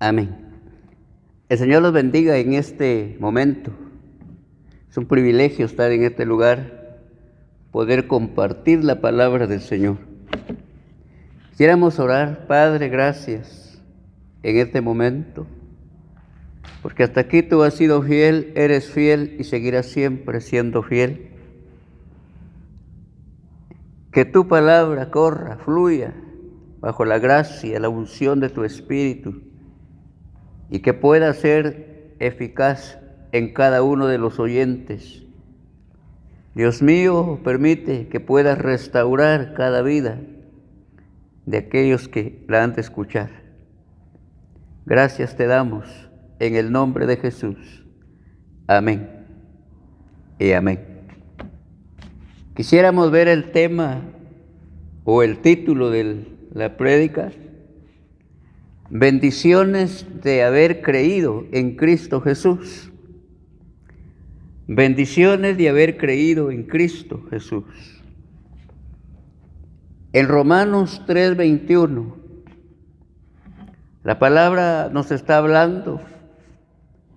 Amén. El Señor los bendiga en este momento. Es un privilegio estar en este lugar, poder compartir la palabra del Señor. Quisiéramos orar. Padre, gracias en este momento, porque hasta aquí tú has sido fiel, eres fiel y seguirás siempre siendo fiel. Que tu palabra corra, fluya bajo la gracia, la unción de tu Espíritu, y que pueda ser eficaz en cada uno de los oyentes. Dios mío, permite que puedas restaurar cada vida de aquellos que la han de escuchar. Gracias te damos en el nombre de Jesús. Amén y amén. Quisiéramos ver el tema o el título de la prédica: bendiciones de haber creído en Cristo Jesús. Bendiciones de haber creído en Cristo Jesús. En Romanos 3:21, la palabra nos está hablando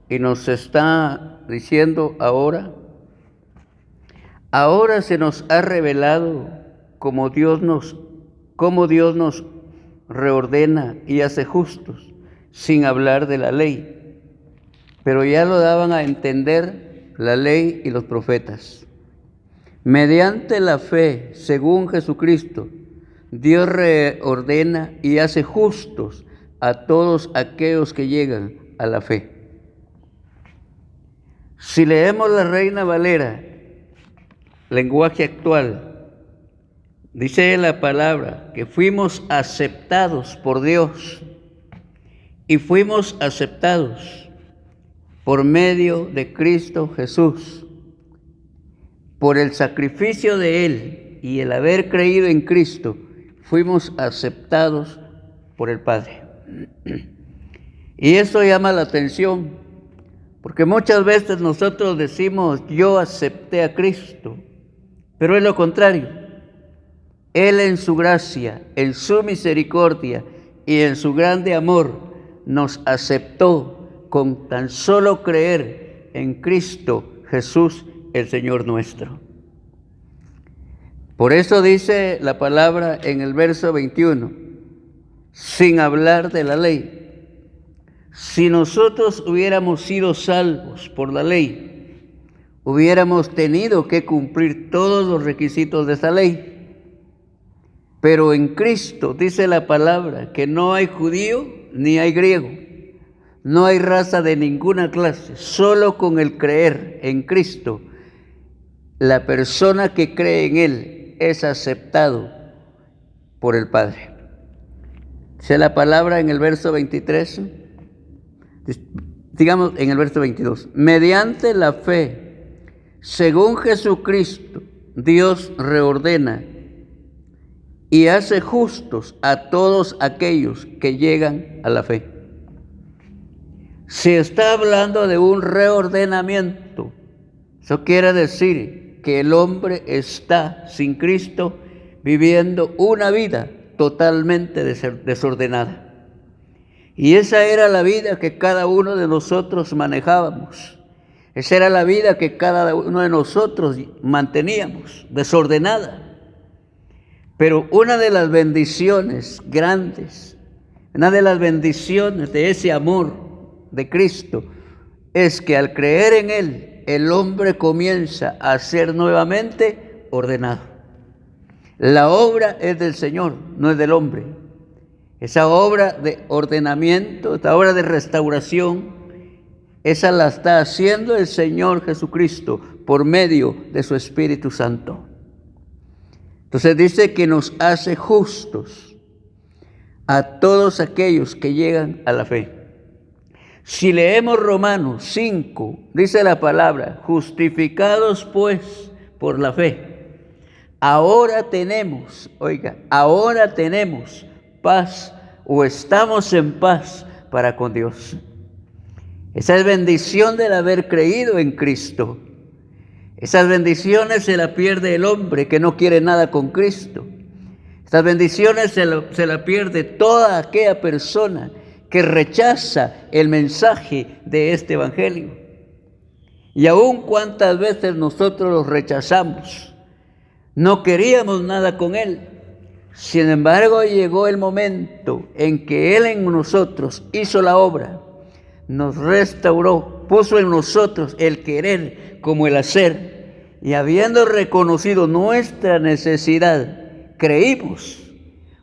y nos está diciendo ahora se nos ha revelado cómo Dios nos reordena y hace justos, sin hablar de la ley. Pero ya lo daban a entender la ley y los profetas. Mediante la fe, según Jesucristo, Dios reordena y hace justos a todos aquellos que llegan a la fe. Si leemos la Reina Valera, lenguaje actual, dice la palabra que fuimos aceptados por Dios y fuimos aceptados por medio de Cristo Jesús. Por el sacrificio de Él y el haber creído en Cristo, fuimos aceptados por el Padre. Y eso llama la atención, porque muchas veces nosotros decimos: yo acepté a Cristo, pero es lo contrario. Él en su gracia, en su misericordia y en su grande amor nos aceptó con tan solo creer en Cristo Jesús, el Señor nuestro. Por eso dice la palabra en el verso 21, sin hablar de la ley. Si nosotros hubiéramos sido salvos por la ley, hubiéramos tenido que cumplir todos los requisitos de esa ley. Pero en Cristo dice la palabra que no hay judío ni hay griego, no hay raza de ninguna clase, solo con el creer en Cristo, la persona que cree en Él es aceptado por el Padre. Dice la palabra en el verso 23, digamos en el verso 22, mediante la fe, según Jesucristo, Dios reordena y hace justos a todos aquellos que llegan a la fe. Se está hablando de un reordenamiento. Eso quiere decir que el hombre está sin Cristo viviendo una vida totalmente desordenada. Y esa era la vida que cada uno de nosotros manejábamos. Esa era la vida que cada uno de nosotros manteníamos, desordenada. Pero una de las bendiciones grandes, una de las bendiciones de ese amor de Cristo, es que al creer en Él, el hombre comienza a ser nuevamente ordenado. La obra es del Señor, no es del hombre. Esa obra de ordenamiento, esa obra de restauración, esa la está haciendo el Señor Jesucristo por medio de su Espíritu Santo. Entonces dice que nos hace justos a todos aquellos que llegan a la fe. Si leemos Romanos 5, dice la palabra: justificados pues por la fe, ahora tenemos paz, o estamos en paz para con Dios. Esa es bendición del haber creído en Cristo. Esas bendiciones se las pierde el hombre que no quiere nada con Cristo. Estas bendiciones se la pierde toda aquella persona que rechaza el mensaje de este evangelio. Y aún cuántas veces nosotros los rechazamos, no queríamos nada con él. Sin embargo, llegó el momento en que él en nosotros hizo la obra, nos restauró, puso en nosotros el querer como el hacer, y habiendo reconocido nuestra necesidad, creímos,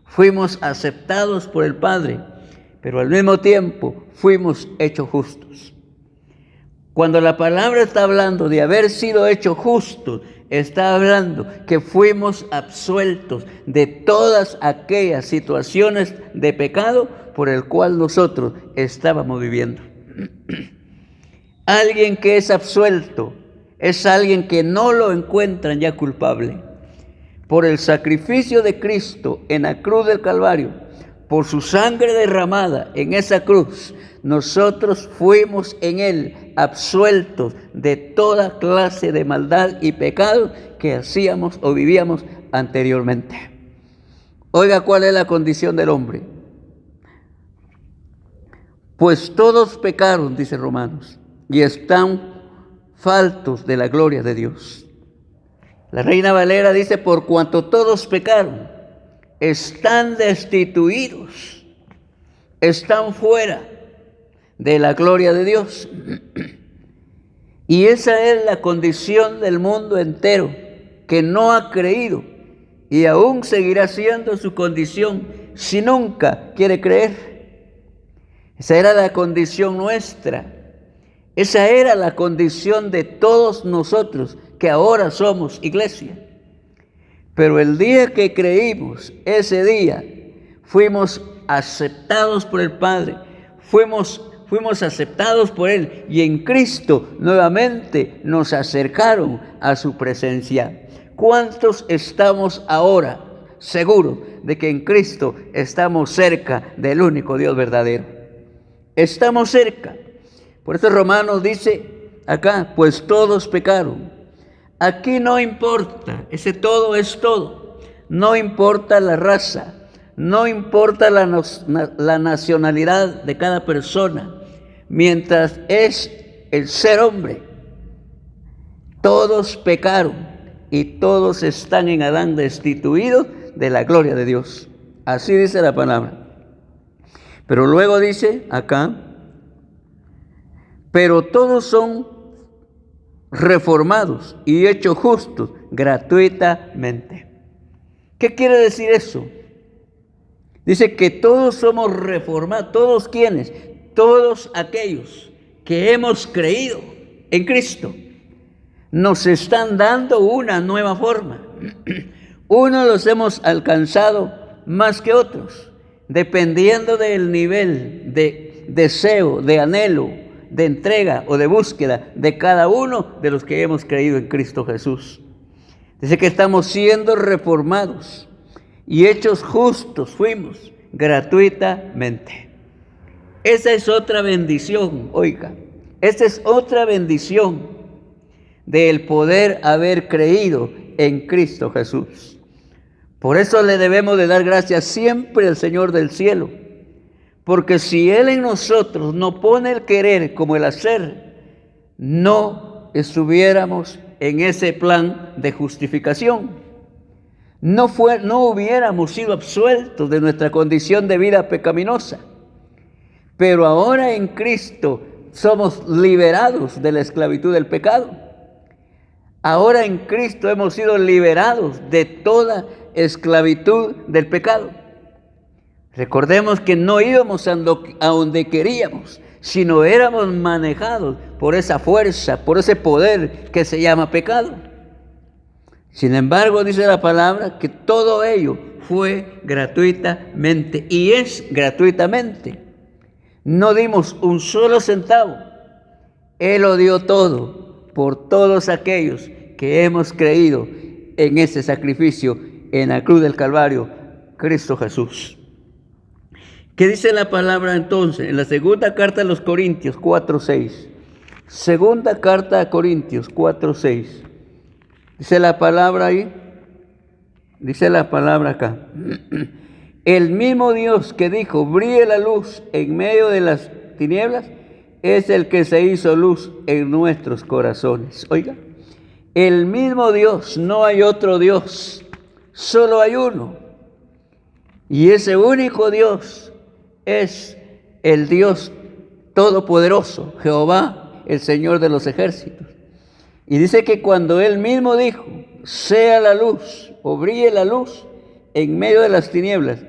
fuimos aceptados por el Padre, pero al mismo tiempo fuimos hechos justos. Cuando la palabra está hablando de haber sido hechos justos, está hablando que fuimos absueltos de todas aquellas situaciones de pecado por el cual nosotros estábamos viviendo. Alguien que es absuelto es alguien que no lo encuentran ya culpable. Por el sacrificio de Cristo en la cruz del Calvario, por su sangre derramada en esa cruz, nosotros fuimos en él absueltos de toda clase de maldad y pecado que hacíamos o vivíamos anteriormente. Oiga, ¿cuál es la condición del hombre? Pues todos pecaron, dice Romanos, y están faltos de la gloria de Dios. La Reina Valera dice, por cuanto todos pecaron, están destituidos, están fuera de la gloria de Dios. Y esa es la condición del mundo entero, que no ha creído, y aún seguirá siendo su condición si nunca quiere creer. Esa era la condición nuestra, esa era la condición de todos nosotros que ahora somos iglesia. Pero el día que creímos, ese día fuimos aceptados por el Padre, fuimos aceptados por Él, y en Cristo nuevamente nos acercaron a su presencia. ¿Cuántos estamos ahora seguros de que en Cristo estamos cerca del único Dios verdadero? Estamos cerca. Por eso Romanos dice acá, pues todos pecaron. Aquí no importa, ese todo es todo. No importa la raza, no importa la nacionalidad de cada persona. Mientras es el ser hombre, todos pecaron y todos están en Adán destituidos de la gloria de Dios. Así dice la palabra. Pero luego dice acá, pero todos son reformados y hechos justos gratuitamente. ¿Qué quiere decir eso? Dice que todos somos reformados. ¿Todos quiénes? Todos aquellos que hemos creído en Cristo. Nos están dando una nueva forma. Unos los hemos alcanzado más que otros, dependiendo del nivel de deseo, de anhelo, de entrega o de búsqueda de cada uno de los que hemos creído en Cristo Jesús. Dice que estamos siendo reformados y hechos justos fuimos gratuitamente. Esa es otra bendición, oiga, esa es otra bendición del poder haber creído en Cristo Jesús. Por eso le debemos de dar gracias siempre al Señor del cielo, porque si Él en nosotros no pone el querer como el hacer, no estuviéramos en ese plan de justificación. No hubiéramos sido absueltos de nuestra condición de vida pecaminosa. Pero ahora en Cristo somos liberados de la esclavitud del pecado. Ahora en Cristo hemos sido liberados de toda esclavitud del pecado. Recordemos que no íbamos a donde queríamos, sino éramos manejados por esa fuerza, por ese poder que se llama pecado. Sin embargo, dice la palabra que todo ello fue gratuitamente y es gratuitamente. No dimos un solo centavo. Él lo dio todo por todos aquellos que hemos creído en ese sacrificio en la cruz del Calvario, Cristo Jesús. ¿Qué dice la palabra entonces? En la segunda carta a los Corintios 4:6. Segunda carta a Corintios 4:6. Dice la palabra ahí. Dice la palabra acá. El mismo Dios que dijo, brille la luz en medio de las tinieblas, es el que se hizo luz en nuestros corazones. Oiga, el mismo Dios, no hay otro Dios, solo hay uno. Y ese único Dios es el Dios todopoderoso, Jehová, el Señor de los ejércitos. Y dice que cuando Él mismo dijo, sea la luz o brille la luz en medio de las tinieblas,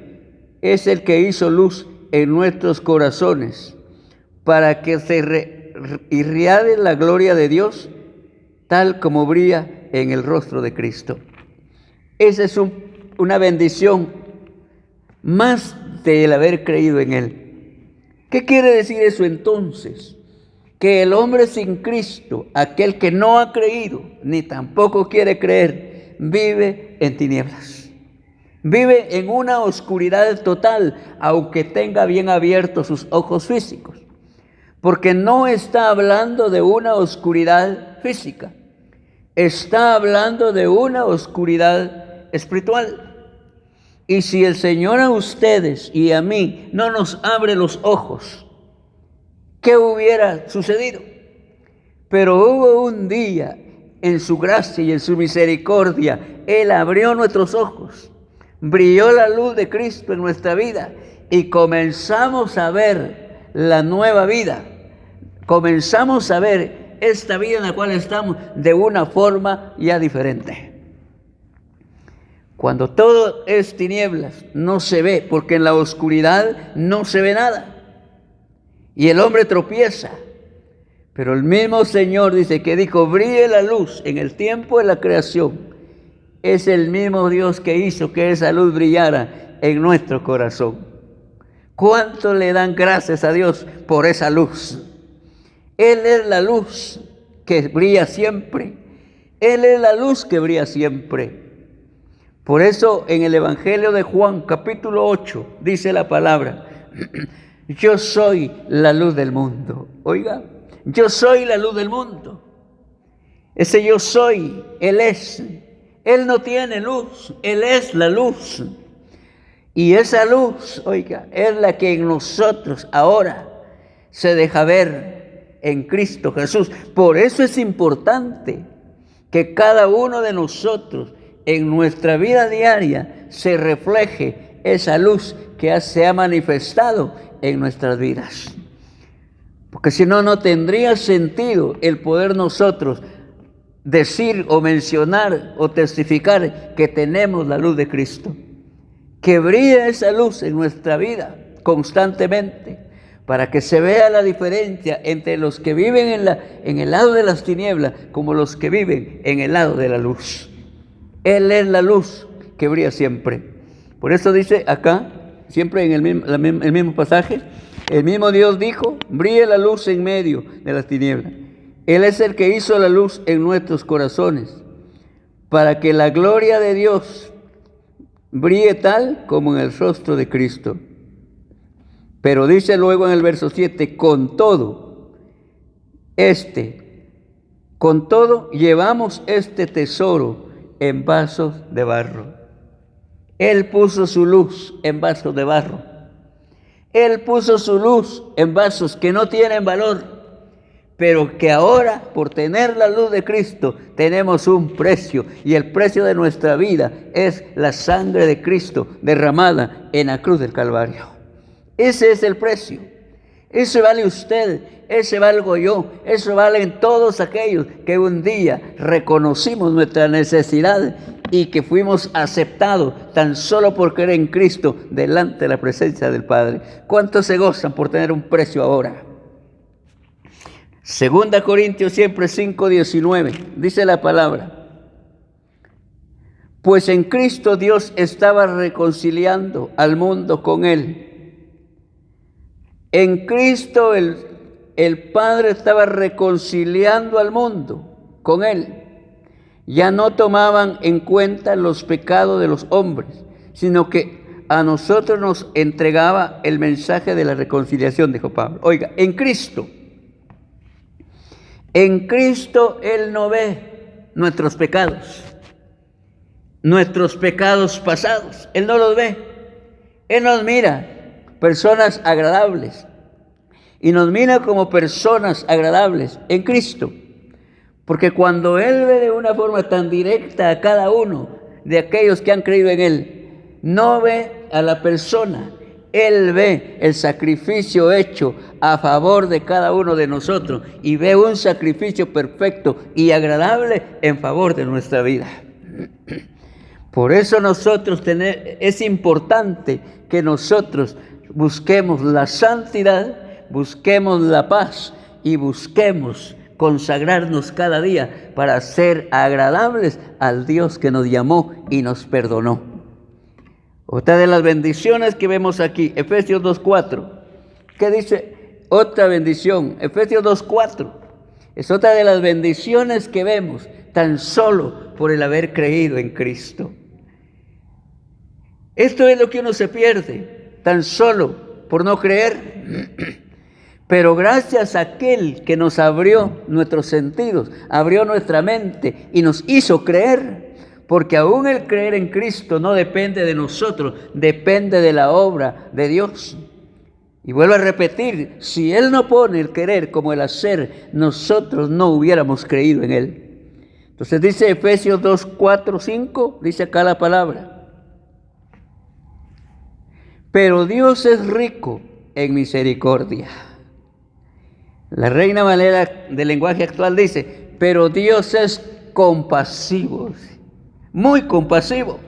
es el que hizo luz en nuestros corazones para que se irradie la gloria de Dios tal como brilla en el rostro de Cristo. Esa es una bendición más del haber creído en Él. ¿Qué quiere decir eso entonces? Que el hombre sin Cristo, aquel que no ha creído ni tampoco quiere creer, vive en tinieblas. Vive en una oscuridad total, aunque tenga bien abiertos sus ojos físicos. Porque no está hablando de una oscuridad física, está hablando de una oscuridad espiritual. Y si el Señor a ustedes y a mí no nos abre los ojos, ¿qué hubiera sucedido? Pero hubo un día, en su gracia y en su misericordia, Él abrió nuestros ojos, brilló la luz de Cristo en nuestra vida y comenzamos a ver la nueva vida. Comenzamos a ver esta vida en la cual estamos de una forma ya diferente. Cuando todo es tinieblas, no se ve, porque en la oscuridad no se ve nada. Y el hombre tropieza. Pero el mismo Señor dice que dijo, brille la luz en el tiempo de la creación. Es el mismo Dios que hizo que esa luz brillara en nuestro corazón. ¿Cuánto le dan gracias a Dios por esa luz? Él es la luz que brilla siempre. Él es la luz que brilla siempre. Por eso en el Evangelio de Juan, capítulo 8, dice la palabra, yo soy la luz del mundo. Oiga, yo soy la luz del mundo. Ese yo soy, Él es. Él no tiene luz, Él es la luz. Y esa luz, oiga, es la que en nosotros ahora se deja ver en Cristo Jesús. Por eso es importante que cada uno de nosotros en nuestra vida diaria se refleje esa luz que se ha manifestado en nuestras vidas. Porque si no, no tendría sentido el poder nosotros decir o mencionar o testificar que tenemos la luz de Cristo. Que brille esa luz en nuestra vida constantemente para que se vea la diferencia entre los que viven en el lado de las tinieblas como los que viven en el lado de la luz. Él es la luz que brilla siempre. Por eso dice acá, siempre en el mismo pasaje, el mismo Dios dijo, brille la luz en medio de las tinieblas. Él es el que hizo la luz en nuestros corazones, para que la gloria de Dios brille tal como en el rostro de Cristo. Pero dice luego en el verso 7, con todo llevamos este tesoro en vasos de barro. Él puso su luz en vasos de barro. Él puso su luz en vasos que no tienen valor, pero que ahora, por tener la luz de Cristo, tenemos un precio. Y el precio de nuestra vida es la sangre de Cristo derramada en la cruz del Calvario. Ese es el precio. Eso vale usted, ese valgo yo, eso valen todos aquellos que un día reconocimos nuestra necesidad y que fuimos aceptados tan solo por creer en Cristo delante de la presencia del Padre. ¿Cuántos se gozan por tener un precio ahora? 2 Corintios siempre 5:19, dice la palabra. Pues en Cristo Dios estaba reconciliando al mundo con Él. En Cristo el Padre estaba reconciliando al mundo con Él. Ya no tomaban en cuenta los pecados de los hombres, sino que a nosotros nos entregaba el mensaje de la reconciliación, dijo Pablo. Oiga, en Cristo Él no ve nuestros pecados pasados, Él no los ve. Él nos mira personas agradables y nos mira como personas agradables en Cristo. Porque cuando Él ve de una forma tan directa a cada uno de aquellos que han creído en Él, no ve a la persona, Él ve el sacrificio hecho a favor de cada uno de nosotros y ve un sacrificio perfecto y agradable en favor de nuestra vida. Por eso es importante que nosotros busquemos la santidad, busquemos la paz y busquemos consagrarnos cada día para ser agradables al Dios que nos llamó y nos perdonó. Otra de las bendiciones que vemos aquí, Efesios 2:4. ¿Qué dice? Otra bendición, Efesios 2:4. Es otra de las bendiciones que vemos tan solo por el haber creído en Cristo. Esto es lo que uno se pierde, tan solo por no creer. Pero gracias a aquel que nos abrió nuestros sentidos, abrió nuestra mente y nos hizo creer, porque aún el creer en Cristo no depende de nosotros, depende de la obra de Dios. Y vuelvo a repetir, si Él no pone el querer como el hacer, nosotros no hubiéramos creído en Él. Entonces dice Efesios 2:4-5, dice acá la palabra. Pero Dios es rico en misericordia. La Reina Valera del lenguaje actual dice, pero Dios es compasivo, muy compasivo.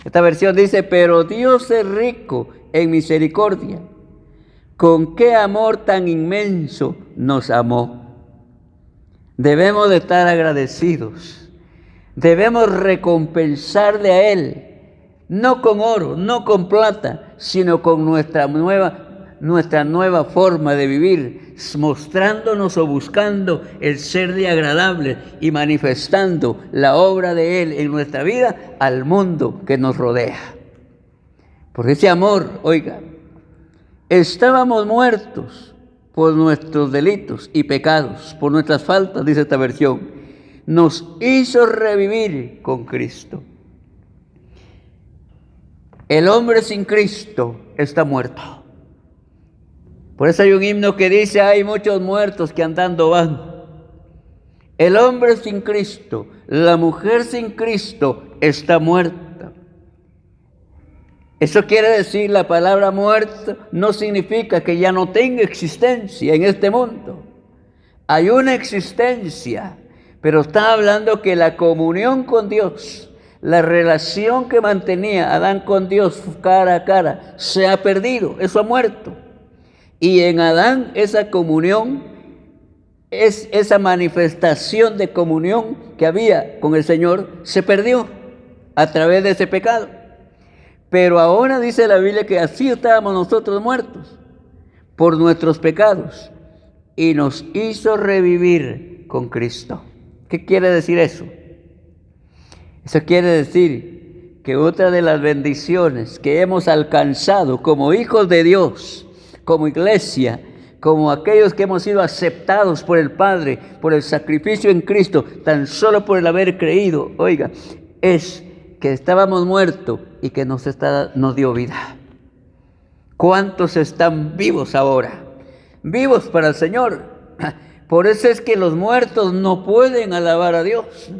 Esta versión dice, pero Dios es rico en misericordia. ¿Con qué amor tan inmenso nos amó? Debemos de estar agradecidos. Debemos recompensarle a Él. No con oro, no con plata, sino con nuestra nueva forma de vivir, mostrándonos o buscando el serle agradable y manifestando la obra de Él en nuestra vida al mundo que nos rodea. Por ese amor, oiga, estábamos muertos por nuestros delitos y pecados, por nuestras faltas, dice esta versión, nos hizo revivir con Cristo. El hombre sin Cristo está muerto. Por eso hay un himno que dice, hay muchos muertos que andando van. El hombre sin Cristo, la mujer sin Cristo está muerta. Eso quiere decir, la palabra muerto no significa que ya no tenga existencia en este mundo. Hay una existencia, pero está hablando que la comunión con Dios, la relación que mantenía Adán con Dios cara a cara, se ha perdido, eso ha muerto. Y en Adán esa comunión, esa manifestación de comunión que había con el Señor, se perdió a través de ese pecado. Pero ahora dice la Biblia que así estábamos nosotros muertos por nuestros pecados y nos hizo revivir con Cristo. ¿Qué quiere decir eso? Eso quiere decir que otra de las bendiciones que hemos alcanzado como hijos de Dios, como iglesia, como aquellos que hemos sido aceptados por el Padre, por el sacrificio en Cristo, tan solo por el haber creído, oiga, es que estábamos muertos y que nos dio vida. ¿Cuántos están vivos ahora? Vivos para el Señor. Por eso es que los muertos no pueden alabar a Dios.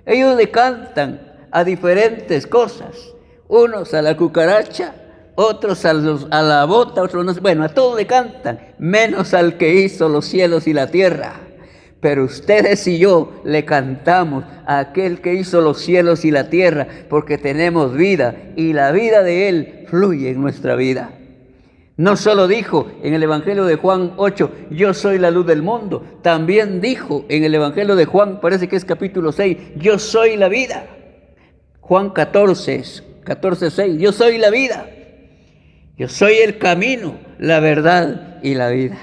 Ellos le cantan a diferentes cosas, unos a la cucaracha, otros a la bota, otros no sé, bueno, a todos le cantan, menos al que hizo los cielos y la tierra. Pero ustedes y yo le cantamos a aquel que hizo los cielos y la tierra, porque tenemos vida y la vida de Él fluye en nuestra vida. No solo dijo en el Evangelio de Juan 8, yo soy la luz del mundo. También dijo en el Evangelio de Juan, parece que es capítulo 6, yo soy la vida. Juan 14:6, yo soy la vida. Yo soy el camino, la verdad y la vida.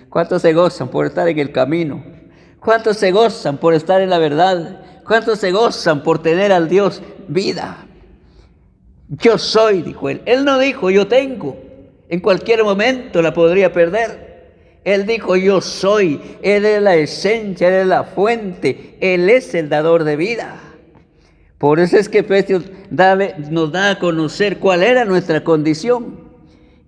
¿Cuántos se gozan por estar en el camino? ¿Cuántos se gozan por estar en la verdad? ¿Cuántos se gozan por tener al Dios vida? Yo soy, dijo Él. Él no dijo yo tengo. En cualquier momento la podría perder. Él dijo yo soy. Él es la esencia, Él es la fuente. Él es el dador de vida. Por eso es que Efesios nos da a conocer cuál era nuestra condición.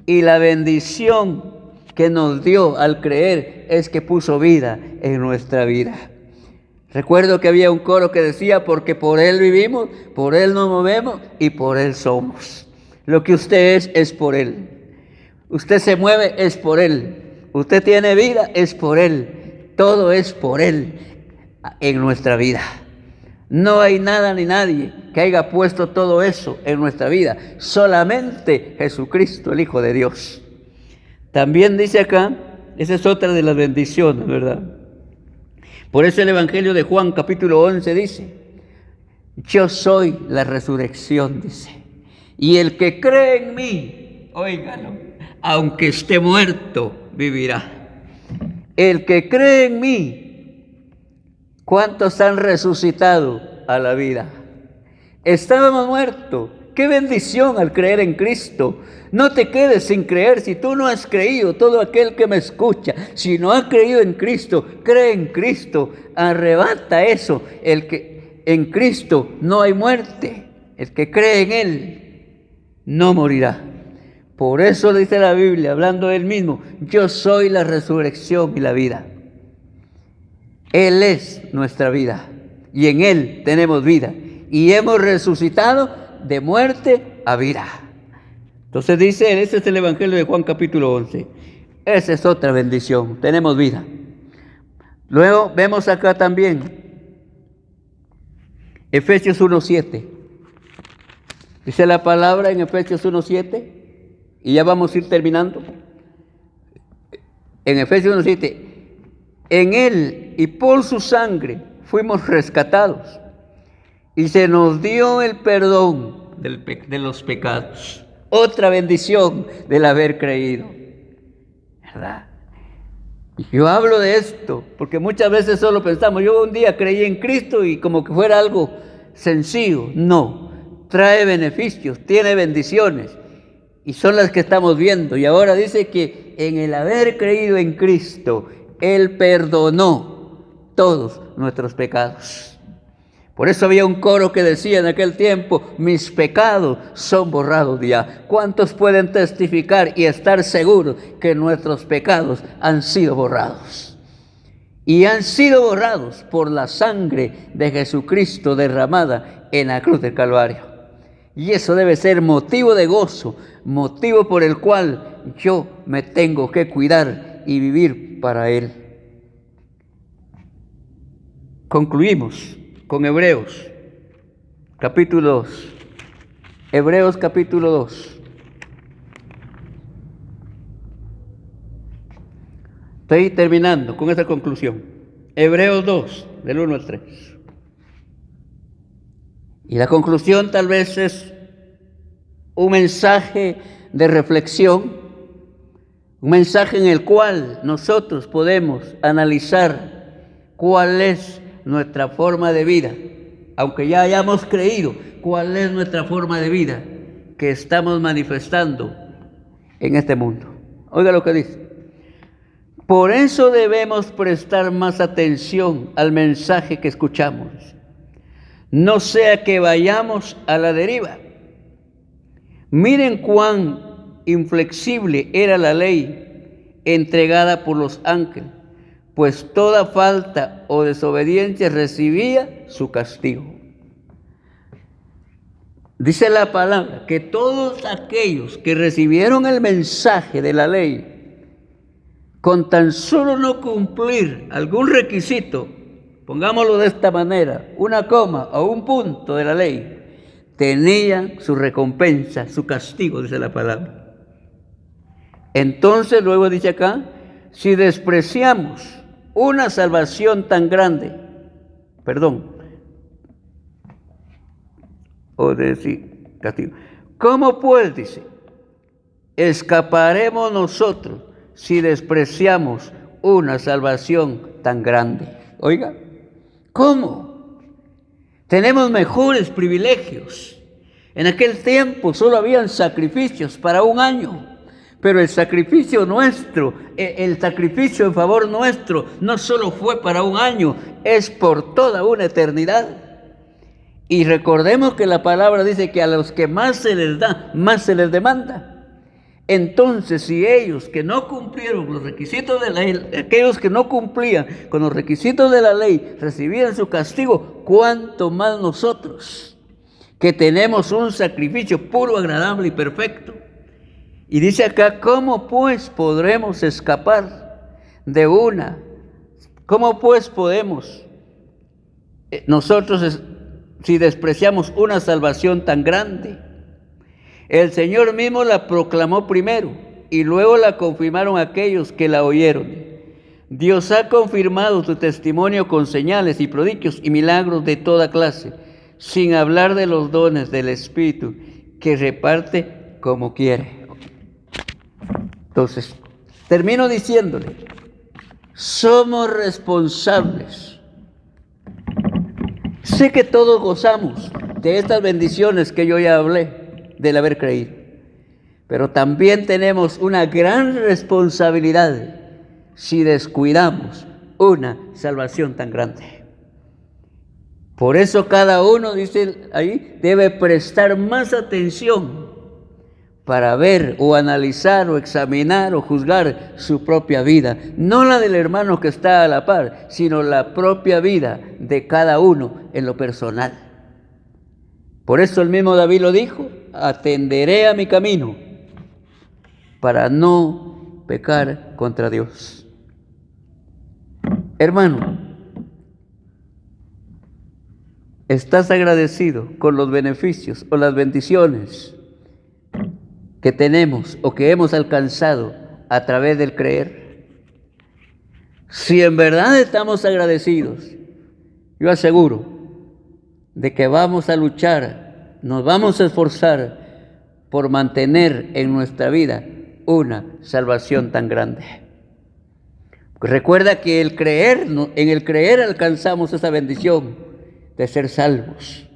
Y la bendición que nos dio al creer es que puso vida en nuestra vida. Recuerdo que había un coro que decía, porque por Él vivimos, por Él nos movemos y por Él somos. Lo que usted es por Él. Usted se mueve, es por Él. Usted tiene vida, es por Él. Todo es por Él en nuestra vida. No hay nada ni nadie que haya puesto todo eso en nuestra vida. Solamente Jesucristo, el Hijo de Dios. También dice acá, esa es otra de las bendiciones, ¿verdad? Por eso el Evangelio de Juan, capítulo 11, dice, yo soy la resurrección, dice. Y el que cree en mí, óigalo, aunque esté muerto, vivirá. El que cree en mí, ¿cuántos han resucitado a la vida? Estábamos muertos. ¡Qué bendición al creer en Cristo! No te quedes sin creer. Si tú no has creído, todo aquel que me escucha, si no ha creído en Cristo, cree en Cristo. Arrebata eso. El que en Cristo no hay muerte. El que cree en Él no morirá. Por eso dice la Biblia, hablando de Él mismo, yo soy la resurrección y la vida. Él es nuestra vida y en Él tenemos vida y hemos resucitado de muerte a vida. Entonces dice, ese es el Evangelio de Juan capítulo 11. Esa es otra bendición, tenemos vida. Luego vemos acá también Efesios 1:7. Dice la palabra en Efesios 1:7 y ya vamos a ir terminando. En Efesios 1:7, en Él y por su sangre fuimos rescatados y se nos dio el perdón de los pecados. Otra bendición del haber creído, ¿verdad? Y yo hablo de esto porque muchas veces solo pensamos, yo un día creí en Cristo y como que fuera algo sencillo. No, trae beneficios, tiene bendiciones y son las que estamos viendo. Y ahora dice que en el haber creído en Cristo, Él perdonó todos nuestros pecados. Por eso había un coro que decía en aquel tiempo, mis pecados son borrados ya. ¿Cuántos pueden testificar y estar seguros que nuestros pecados han sido borrados? Y han sido borrados por la sangre de Jesucristo derramada en la cruz del Calvario. Y eso debe ser motivo de gozo, motivo por el cual yo me tengo que cuidar y vivir para Él. Concluimos con Hebreos, capítulo 2. Hebreos, capítulo 2. Estoy terminando con esta conclusión. Hebreos 2, del 1 al 3. Y la conclusión tal vez es un mensaje de reflexión, un mensaje en el cual nosotros podemos analizar cuál es nuestra forma de vida, aunque ya hayamos creído, cuál es nuestra forma de vida que estamos manifestando en este mundo. Oiga lo que dice. Por eso debemos prestar más atención al mensaje que escuchamos. No sea que vayamos a la deriva. Miren cuán inflexible era la ley entregada por los ángeles, pues toda falta o desobediencia recibía su castigo. Dice la palabra que todos aquellos que recibieron el mensaje de la ley, con tan solo no cumplir algún requisito, pongámoslo de esta manera, una coma o un punto de la ley, tenían su recompensa, su castigo, dice la palabra. Entonces, luego dice acá, si despreciamos una salvación tan grande, castigo. ¿Cómo pues, dice, escaparemos nosotros si despreciamos una salvación tan grande? Oiga, ¿cómo? Tenemos mejores privilegios. En aquel tiempo solo habían sacrificios para un año. Pero el sacrificio nuestro, el sacrificio en favor nuestro, no solo fue para un año, es por toda una eternidad. Y recordemos que la palabra dice que a los que más se les da, más se les demanda. Entonces, si ellos que no cumplieron los requisitos de la ley, aquellos que no cumplían con los requisitos de la ley, recibían su castigo, ¿cuánto más nosotros, que tenemos un sacrificio puro, agradable y perfecto? Y dice acá, ¿cómo pues podremos escapar de una? ¿Cómo pues podemos nosotros, si despreciamos una salvación tan grande? El Señor mismo la proclamó primero y luego la confirmaron aquellos que la oyeron. Dios ha confirmado su testimonio con señales y prodigios y milagros de toda clase, sin hablar de los dones del Espíritu que reparte como quiere. Entonces, termino diciéndole, somos responsables. Sé que todos gozamos de estas bendiciones que yo ya hablé, del haber creído. Pero también tenemos una gran responsabilidad si descuidamos una salvación tan grande. Por eso cada uno, dice ahí, debe prestar más atención para ver o analizar o examinar o juzgar su propia vida. No la del hermano que está a la par, sino la propia vida de cada uno en lo personal. Por eso el mismo David lo dijo, atenderé a mi camino para no pecar contra Dios. Hermano, ¿estás agradecido con los beneficios o las bendiciones que tenemos o que hemos alcanzado a través del creer? Si en verdad estamos agradecidos, yo aseguro de que vamos a luchar, nos vamos a esforzar por mantener en nuestra vida una salvación tan grande. Recuerda que en el creer alcanzamos esa bendición de ser salvos.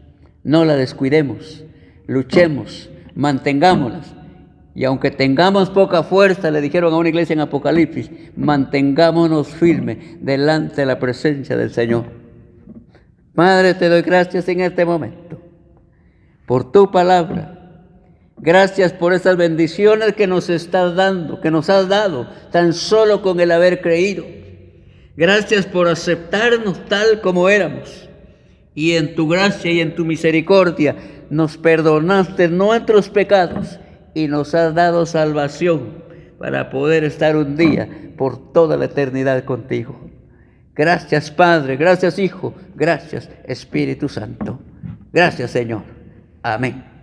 No la descuidemos, luchemos, mantengámoslas. Y aunque tengamos poca fuerza, le dijeron a una iglesia en Apocalipsis, mantengámonos firmes delante de la presencia del Señor. Padre, te doy gracias en este momento por tu palabra. Gracias por esas bendiciones que nos estás dando, que nos has dado tan solo con el haber creído. Gracias por aceptarnos tal como éramos. Y en tu gracia y en tu misericordia nos perdonaste nuestros pecados y nos has dado salvación para poder estar un día por toda la eternidad contigo. Gracias, Padre, gracias, Hijo, gracias, Espíritu Santo. Gracias, Señor. Amén.